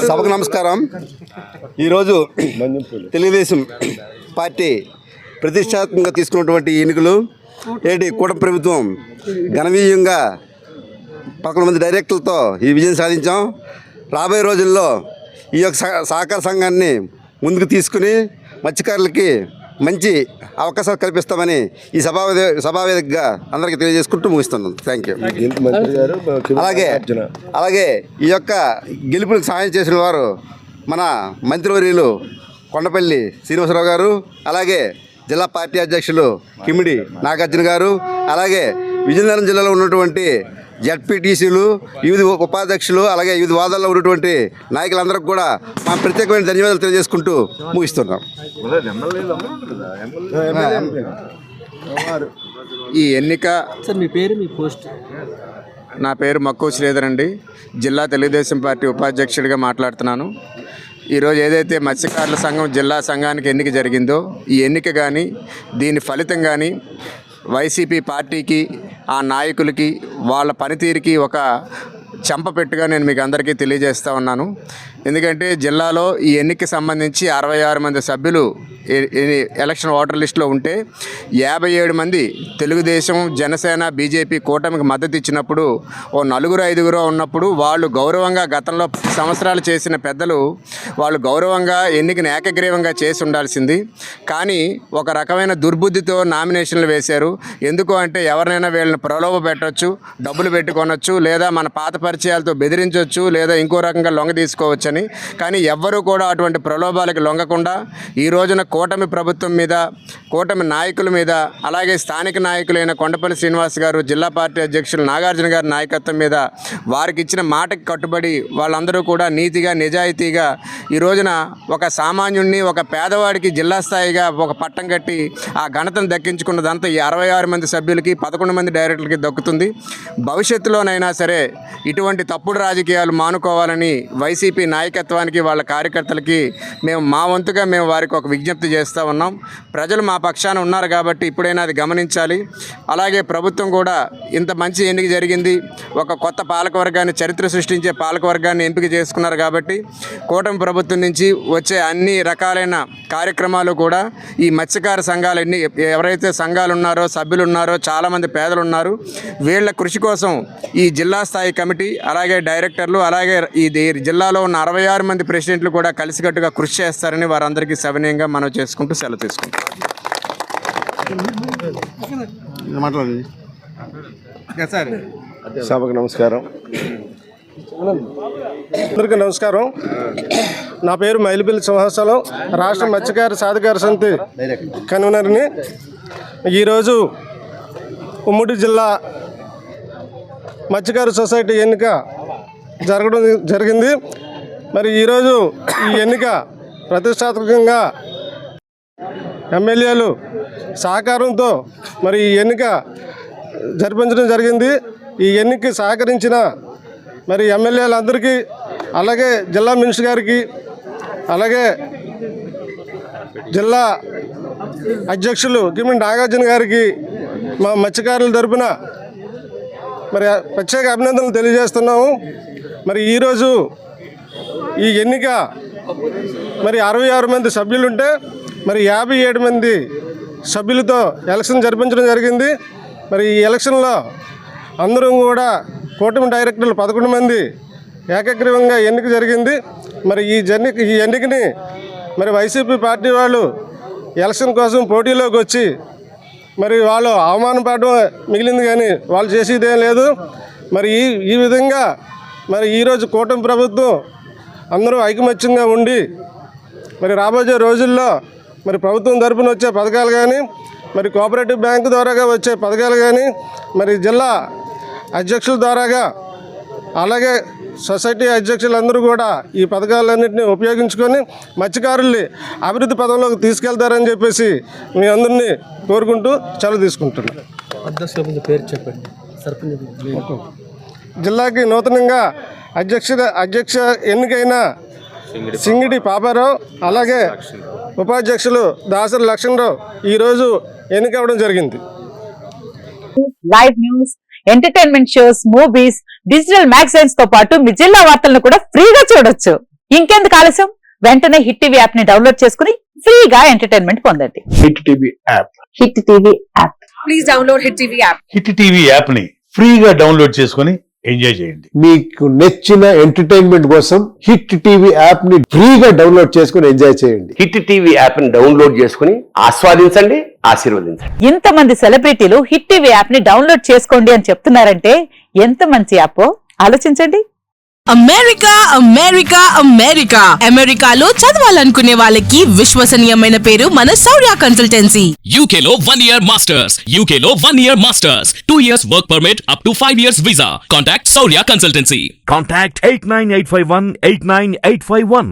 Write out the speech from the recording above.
సభకు నమస్కారం. ఈరోజు తెలుగుదేశం పార్టీ ప్రతిష్టాత్మకంగా తీసుకున్నటువంటి ఎన్నికలు కూటమి ప్రభుత్వం ఘనవీయంగా 11 మంది డైరెక్టర్లతో ఈ విజయం సాధించాం. రాబోయే రోజుల్లో ఈ యొక్క సహకార సంఘాన్ని ముందుకు తీసుకుని మత్స్యకారులకి మంచి అవకాశాలు కల్పిస్తామని ఈ సభావేదికగా అందరికీ తెలియజేసుకుంటూ ముగిస్తున్నాను. Thank you. అలాగే ఈ యొక్క గెలుపులకు సహాయం చేసిన వారు మన మంత్రివర్యులు కొండపల్లి శ్రీనివాసరావు గారు, అలాగే జిల్లా పార్టీ అధ్యక్షులు కిమిడి నాగార్జున గారు, అలాగే విజయనగరం జిల్లాలో ఉన్నటువంటి జడ్పీటీసీలు, వివిధ ఉపాధ్యక్షులు, అలాగే వివిధ వాదాల్లో ఉన్నటువంటి నాయకులందరికీ కూడా మా ప్రత్యేకమైన ధన్యవాదాలు తెలియజేసుకుంటూ ముగిస్తున్నాం. ఈ ఎన్నిక మీ పేరు, మీ పోస్ట్? నా పేరు మక్కువ శ్రీధర్ అండి. జిల్లా తెలుగుదేశం పార్టీ ఉపాధ్యక్షుడిగా మాట్లాడుతున్నాను. ఈరోజు ఏదైతే మత్స్యకారుల సంఘం జిల్లా సంఘానికి ఎన్నిక జరిగిందో, ఈ ఎన్నిక కానీ దీని ఫలితం కానీ వైసీపీ పార్టీకి, ఆ నాయకులకి, వాళ్ళ పనితీరుకి ఒక చెంపపెట్టుగా నేను మీకు అందరికీ తెలియజేస్తూ ఉన్నాను. ఎందుకంటే జిల్లాలో ఈ ఎన్నికకి సంబంధించి 66 మంది సభ్యులు ఎలక్షన్ ఓటర్ లిస్టులో ఉంటే 57 మంది తెలుగుదేశం, జనసేన, బీజేపీ కూటమికి మద్దతు ఇచ్చినప్పుడు ఓ 4-5 ఉన్నప్పుడు వాళ్ళు గౌరవంగా గతంలో 10 సంవత్సరాలు చేసిన పెద్దలు వాళ్ళు గౌరవంగా ఎన్నికను ఏకగ్రీవంగా చేసి ఉండాల్సింది. కానీ ఒక రకమైన దుర్బుద్ధితో నామినేషన్లు వేశారు. ఎందుకు అంటే ఎవరినైనా వీళ్ళని ప్రలోభ పెట్టవచ్చు, డబ్బులు పెట్టుకొనొచ్చు, లేదా మన పాత పరిచయాలతో బెదిరించవచ్చు, లేదా ఇంకో రకంగా లొంగ తీసుకోవచ్చు అని. కానీ ఎవ్వరూ కూడా అటువంటి ప్రలోభాలకు లొంగకుండా ఈ రోజున కూటమి ప్రభుత్వం మీద, కూటమి నాయకుల మీద, అలాగే స్థానిక నాయకులైన కొండపల్లి శ్రీనివాస్ గారు, జిల్లా పార్టీ అధ్యక్షులు నాగార్జున గారి నాయకత్వం మీద వారికి ఇచ్చిన మాటకి కట్టుబడి వాళ్ళందరూ కూడా నీతిగా, నిజాయితీగా ఈ రోజున ఒక సామాన్యుడిని, ఒక పేదవాడికి జిల్లా స్థాయిగా ఒక పట్టం కట్టి ఆ ఘనతను దక్కించుకున్నదంతా ఈ 66 మంది సభ్యులకి, 11 మంది డైరెక్టర్లకి దక్కుతుంది. భవిష్యత్తులోనైనా సరే ఇటువంటి తప్పుడు రాజకీయాలు మానుకోవాలని వైసీపీ నాయకత్వానికి, వాళ్ళ కార్యకర్తలకి మా వంతుగా మేము వారికి ఒక విజ్ఞప్తి చేస్తూ ఉన్నాం. ప్రజలు మా పక్షాన ఉన్నారు కాబట్టి ఇప్పుడైనా అది గమనించాలి. అలాగే ప్రభుత్వం కూడా ఇంత మంచి ఎన్నిక జరిగింది, ఒక కొత్త పాలకవర్గాన్ని, చరిత్ర సృష్టించే పాలకవర్గాన్ని ఎంపిక చేసుకున్నారు కాబట్టి కూటమి ప్రభుత్వం నుంచి వచ్చే అన్ని రకాలైన కార్యక్రమాలు కూడా ఈ మత్స్యకార సంఘాలన్నీ, ఎవరైతే సంఘాలు ఉన్నారో, సభ్యులు ఉన్నారో, చాలామంది పేదలు ఉన్నారు, వీళ్ళ కృషి కోసం ఈ జిల్లా స్థాయి కమిటీ, అలాగే డైరెక్టర్లు, అలాగే ఈ జిల్లాలో ఉన్న 66 మంది ప్రెసిడెంట్లు కూడా కలిసికట్టుగా కృషి చేస్తారని వారందరికీ సవినయంగా మనం చేసుకుంటూ సెలవు తీసుకుంటాం. సభకు నమస్కారం. అందరికీ నమస్కారం. నా పేరు మైలిపల్లి సింహాచలం, రాష్ట్ర మత్స్యకార సాధికార సమితి కన్వీనర్ని. ఈరోజు ఉమ్మడి జిల్లా మత్స్యకార సొసైటీ ఎన్నిక జరిగింది. మరి ఈరోజు ఈ ఎన్నిక ప్రతిష్టాత్మకంగా ఎమ్మెల్యేలు సహకారంతో మరి ఈ ఎన్నిక జరిపించడం జరిగింది. ఈ ఎన్నికకి సహకరించిన మరి ఎమ్మెల్యేలందరికీ, అలాగే జిల్లా మినిస్టర్ గారికి, అలాగే జిల్లా అధ్యక్షులు కిమిడి నాగార్జున గారికి మా మత్స్యకారుల తరపున మరి ప్రత్యేక అభినందనలు తెలియజేస్తున్నాము. మరి ఈరోజు ఈ ఎన్నిక మరి 66 మంది సభ్యులుంటే మరి 57 మంది సభ్యులతో ఎలక్షన్ జరిపించడం జరిగింది. మరి ఈ ఎలక్షన్లో అందరూ కూడా కూటమి డైరెక్టర్లు 11 మంది ఏకగ్రీవంగా ఎన్నిక జరిగింది. మరి ఈ ఎన్నికని మరి వైసీపీ పార్టీ వాళ్ళు ఎలక్షన్ కోసం పోటీలోకి వచ్చి మరి వాళ్ళు అవమానం పడడం మిగిలింది, కానీ వాళ్ళు చేసేదేం లేదు. మరి ఈ విధంగా మరి ఈరోజు కూటమి ప్రభుత్వం అందరూ ఐకమత్యంగా ఉండి మరి రాబోయే రోజుల్లో మరి ప్రభుత్వం తరపున వచ్చే పథకాలు కానీ, మరి కోఆపరేటివ్ బ్యాంకు ద్వారాగా వచ్చే పథకాలు కానీ, మరి జిల్లా అధ్యక్షుల ద్వారాగా, అలాగే సొసైటీ అధ్యక్షులందరూ కూడా ఈ పథకాలన్నింటినీ ఉపయోగించుకొని మత్స్యకారుల్ని అభివృద్ధి పదంలోకి తీసుకెళ్తారని చెప్పేసి మీ అందరినీ కోరుకుంటూ సెలవు తీసుకుంటున్నాను. పేరు చెప్పండి. జిల్లాకి నూతనంగా అధ్యక్ష ఎన్నికైన సింగిడి పాపారావు, అలాగే ఉపాధ్యక్షులు దాసరి లక్ష్మణరావు ఈరోజు ఎన్నికవడం జరిగింది. Live news, entertainment shows, movies, digital magazines తో పాటు మీ జిల్లా వార్తలను కూడా ఫ్రీగా చూడొచ్చు. ఇంకెందుకు ఆలస్యం, వెంటనే హిట్ టీవీ యాప్ ని డౌన్లోడ్ చేసుకుని ఫ్రీగా ఎంటర్టైన్మెంట్ పొందండి. Hit TV app. Hit TV app please download hit TV app. Hit TV app ని ఫ్రీగా డౌన్లోడ్ చేసుకుని ఎంజాయ్ చేయండి. మీకు నచ్చిన ఎంటర్టైన్మెంట్ కోసం హిట్ టీవీ యాప్ ని ఫ్రీగా డౌన్లోడ్ చేసుకుని ఎంజాయ్ చేయండి. హిట్ టీవీ యాప్ ని డౌన్లోడ్ చేసుకుని ఆస్వాదించండి, ఆశీర్వదించండి. ఇంతమంది సెలబ్రిటీలు హిట్ టీవీ యాప్ ని డౌన్లోడ్ చేసుకోండి అని చెప్తున్నారంటే ఎంత మంచి యాప్ ఆలోచించండి. అమెరికా అమెరికా అమెరికా అమెరికాలో చదవాలనుకునే వాళ్ళకి విశ్వసనీయమైన పేరు మన శౌర్య కన్సల్టెన్సీ. UK లో 1 year masters. UK లో 1 year masters. 2 years work permit up to 5 years visa. Contact Saurya Consultancy. Contact 89851 89851.